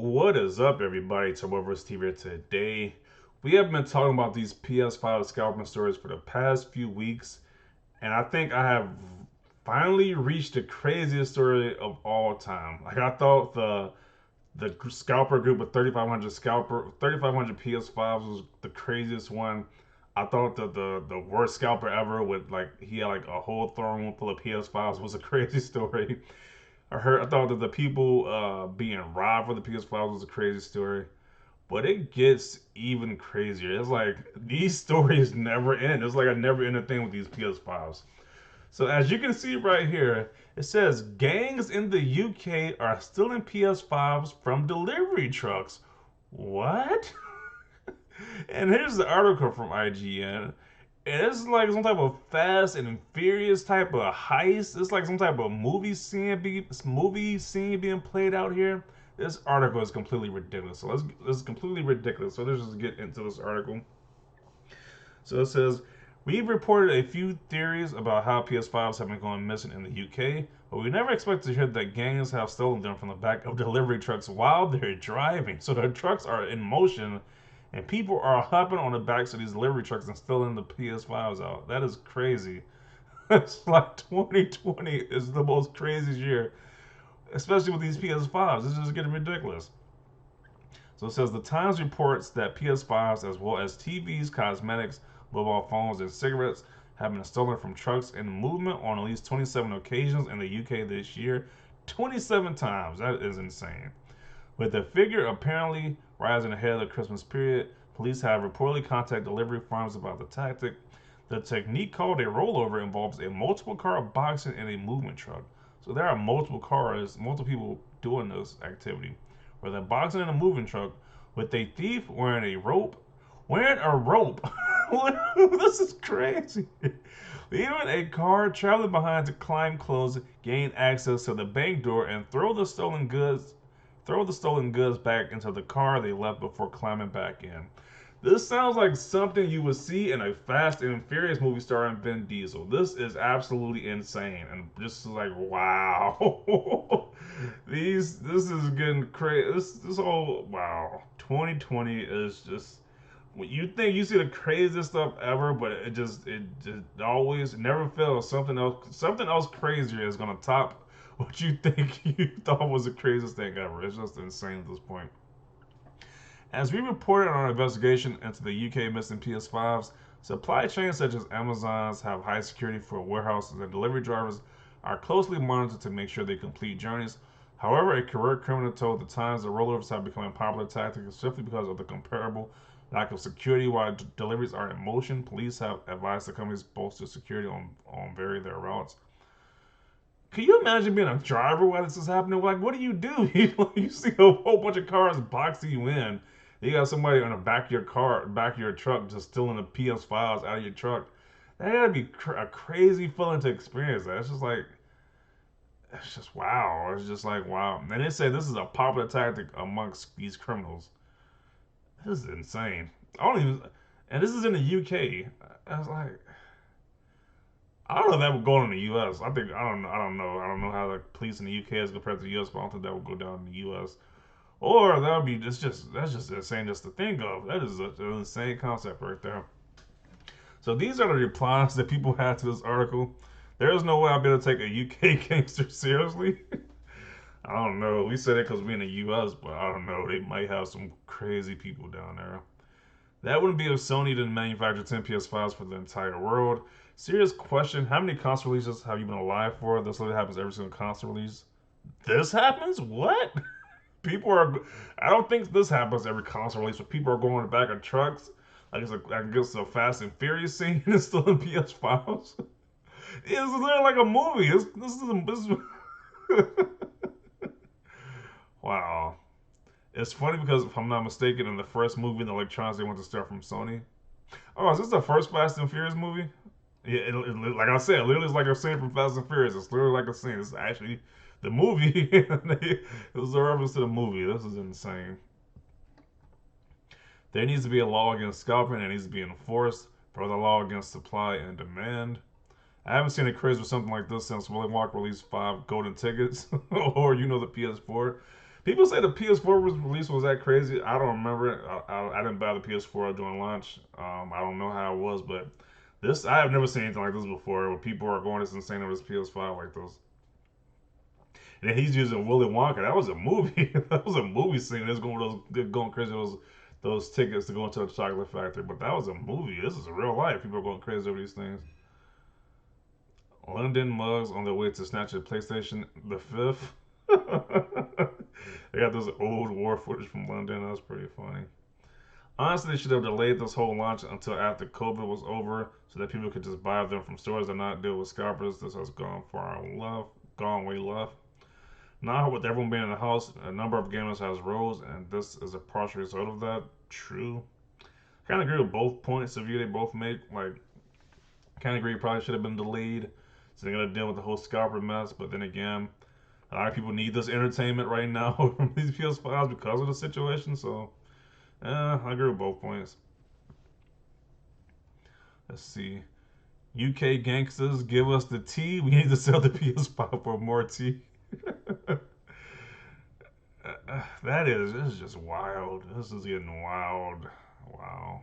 What is up, everybody? Turboverse TV here today. We have been talking about these PS5 scalping stories for the past few weeks, and I think I have finally reached the craziest story of all time. Like I thought the scalper group of 3,500 PS5s was the craziest one. I thought that the worst scalper ever with he had like a whole throne room full of PS5s was a crazy story. I thought that the people being robbed for the PS5 was a crazy story, but it gets even crazier. It's like these stories never end. It's like a never ending thing with these PS5s. So as you can see right here, it says gangs in the UK are stealing PS5s from delivery trucks. What? And here's the article from IGN. And it's like some type of Fast and Furious type of heist. It's like some type of movie scene being played out here. This article is completely ridiculous. So let's completely ridiculous. So let's just get into this article. So it says we've reported a few theories about how PS5s have been going missing in the UK, but we never expected to hear that gangs have stolen them from the back of delivery trucks while they're driving. So the trucks are in motion and people are hopping on the backs of these delivery trucks and stealing the PS5s out. That is crazy. It's like 2020 is the most craziest year, especially with these PS5s. It's just getting ridiculous. So it says the Times reports that PS5s, as well as TVs, cosmetics, mobile phones, and cigarettes, have been stolen from trucks in movement on at least 27 occasions in the UK this year. 27 times. That is insane. With the figure apparently rising ahead of the Christmas period, police have reportedly contacted delivery firms about the tactic. The technique, called a rollover, involves a multiple car boxing in a movement truck. So there are multiple people doing this activity, where they're boxing in a moving truck with a thief wearing a rope. Wearing a rope. This is crazy. Even a car traveling behind to climb close, gain access to the bank door, and throw the stolen goods back into the car they left before climbing back in. This sounds like something you would see in a Fast and Furious movie starring Vin Diesel. This is absolutely insane, and just like wow, this is getting crazy. This whole wow, 2020 is just. You think you see the craziest stuff ever, but it just always never fails. Something else crazier is gonna top what you think you thought was the craziest thing ever. It's just insane at this point. As we reported on our investigation into the UK missing PS5s, supply chains such as Amazon's have high security for warehouses, and delivery drivers are closely monitored to make sure they complete journeys. However, a career criminal told the Times that rollovers have become a popular tactic simply because of the comparable lack of security while deliveries are in motion. Police have advised the companies bolster security on various their routes. Can you imagine being a driver while this is happening? Like, what do? You see a whole bunch of cars boxing you in. You got somebody on the back of your truck, just stealing the PS5s out of your truck. That gotta be a crazy feeling to experience. That it's just wow. It's just like wow. And they say this is a popular tactic amongst these criminals. This is insane. I don't even. And this is in the UK. I was like, I don't know if that would go on in the U.S. I don't know how the police in the UK is compared to the U.S. But I don't think that would go down in the U.S. Or that would be that's just insane just to think of. That is an insane concept right there. So these are the replies that people had to this article. There is no way I'll be able to take a UK gangster seriously. I don't know. We said it because we're in the U.S., but I don't know. They might have some crazy people down there. That wouldn't be if Sony didn't manufacture 10 PS5s for the entire world. Serious question: how many console releases have you been alive for? This literally happens every single console release. This happens? What? People are. I don't think this happens every console release, but people are going in the back of trucks. I guess a Fast and Furious scene is still in PS5s. It's literally like a movie. Wow. It's funny because if I'm not mistaken, in the first movie in the electronics, they went to start from Sony. Oh, is this the first Fast and Furious movie? Yeah, like I said, literally it's like a scene from Fast and Furious. It's literally like a scene. It's actually the movie. It was a reference to the movie. This is insane. There needs to be a law against scalping. It needs to be enforced. Further law against supply and demand. I haven't seen a craze with something like this since Willy Wonka released 5 golden tickets, or the PS4. People say the PS4 was release was that crazy. I don't remember it. I didn't buy the PS4 during launch. I don't know how it was, but this I have never seen anything like this before. Where people are going this insane over this PS5 like this. And then he's using Willy Wonka. That was a movie. That was a movie scene. That's going those going crazy those tickets to go into the chocolate factory. But that was a movie. This is real life. People are going crazy over these things. London mugs on their way to snatch a PlayStation the fifth. They got this old war footage from London. That's pretty funny. Honestly, they should have delayed this whole launch until after COVID was over, so that people could just buy them from stores and not deal with scalpers. This has gone far left, gone way left. Now, with everyone being in the house, a number of gamers has rose, and this is a partial result of that. True. Kind of agree with both points of view they both make. Like, kind of agree it probably should have been delayed, so they're gonna deal with the whole scalper mess. But then again, a lot of people need this entertainment right now from these PS5s because of the situation. So, I agree with both points. Let's see. UK gangsters, give us the tea. We need to sell the PS5 for more tea. This is just wild. This is getting wild. Wow.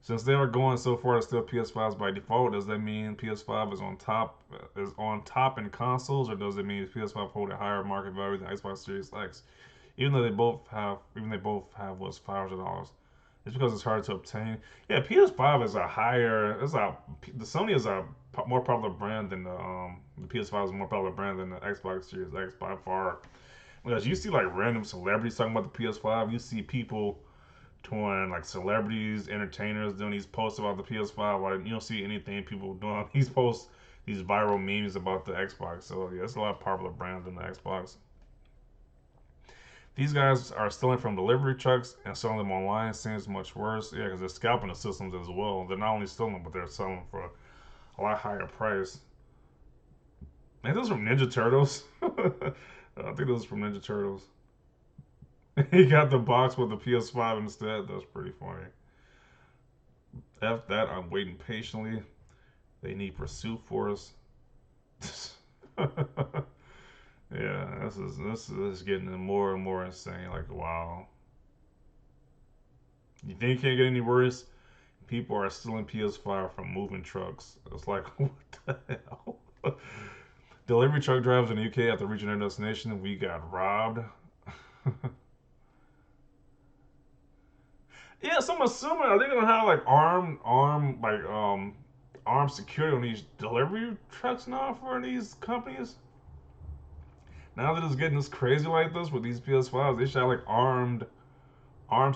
Since they are going so far to steal PS5s by default, does that mean PS5 is on top in consoles, or does it mean PS5 hold a higher market value than Xbox Series X? Even they both have what's $500. It's because it's hard to obtain. Yeah, PS5 is a higher. The Sony is a more popular brand than the PS5 is a more popular brand than the Xbox Series X by far. Because you see like random celebrities talking about the PS5. You see people doing like celebrities, entertainers doing these posts about the PS5. Like you don't see anything people doing these posts, these viral memes about the Xbox. So yeah, it's a lot popular brand than the Xbox. These guys are stealing from delivery trucks and selling them online. Seems much worse. Yeah, because they're scalping the systems as well. They're not only stealing, but they're selling them for a lot higher price. Man, this is from Ninja Turtles. I think this is from Ninja Turtles. He got the box with the PS5 instead. That's pretty funny. F that. I'm waiting patiently. They need Pursuit Force. Yeah, this is getting more and more insane. Like, wow. You think it can't get any worse? People are stealing PS5 from moving trucks. It's like, what the hell? Delivery truck drivers in the UK after reaching their destination, we got robbed. Yeah, so I'm assuming are they gonna have like armed security on these delivery trucks now for these companies? Now that it's getting this crazy like this with these PS5s, they should have like armed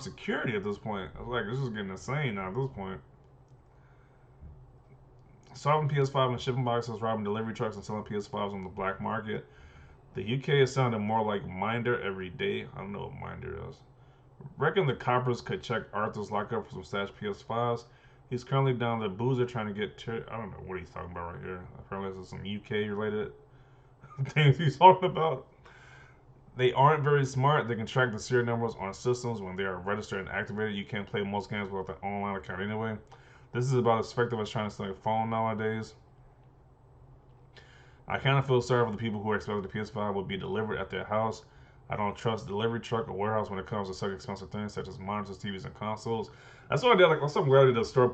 security at this point. I was like, this is getting insane now at this point. Solving PS5 and shipping boxes, robbing delivery trucks, and selling PS5s on the black market. The UK is sounding more like Minder every day. I don't know what Minder is. Reckon the coppers could check Arthur's lockup for some stashed PS5s. He's currently down the boozer trying to get. I don't know what he's talking about right here. Apparently, this is some UK related things he's talking about. They aren't very smart. They can track the serial numbers on systems when they are registered and activated. You can't play most games without an online account anyway. This is about as effective as trying to steal a phone nowadays. I kind of feel sorry for the people who expect the PS5 will be delivered at their house. I don't trust a delivery truck or warehouse when it comes to such expensive things such as monitors, TVs, and consoles. That's why I did. Like, I'm so glad I did a store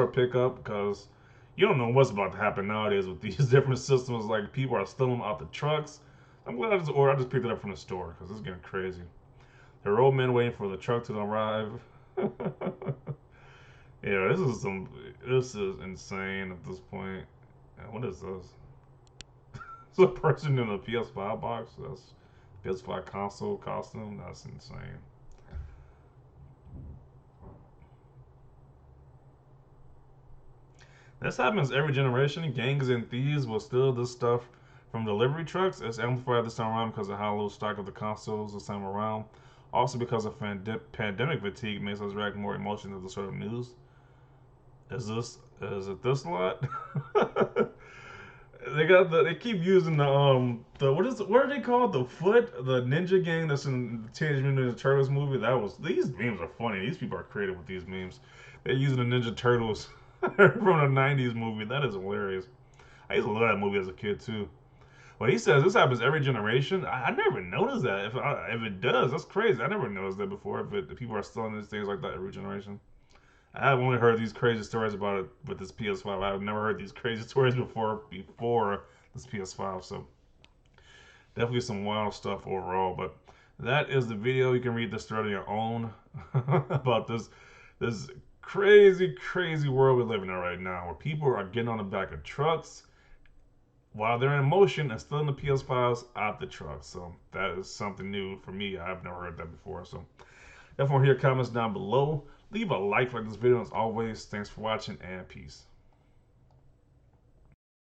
pickup because you don't know what's about to happen nowadays with these different systems. Like people are stealing them out the trucks. I'm glad I just picked it up from the store because it's getting crazy. There are old men waiting for the truck to arrive. Yeah, this is insane at this point. What is this? It's a person in a PS5 box. That's PS5 console costume. That's insane. This happens every generation. Gangs and thieves will steal this stuff from delivery trucks. It's amplified this time around because of how low stock of the consoles this time around. Also because of pandemic fatigue makes us react more emotionally to the sort of news. Is it this lot? They keep using the what are they called, the ninja gang that's in the Teenage Mutant Ninja Turtles movie. These memes are funny. These people are creative with these memes. They're using the Ninja Turtles from the '90s movie. That is hilarious. I used to love that movie as a kid too. But he says this happens every generation. I never noticed that. If it does, that's crazy. I never noticed that before. If people are stealing these things like that every generation. I've only heard these crazy stories about it with this PS5. I've never heard these crazy stories before this PS5. So definitely some wild stuff overall. But that is the video. You can read this thread on your own about this crazy world we live in right now, where people are getting on the back of trucks while they're in motion and stealing the PS5s out the truck. So that is something new for me. I've never heard that before. So definitely hear comments down below. Leave a like for this video as always. Thanks for watching and peace.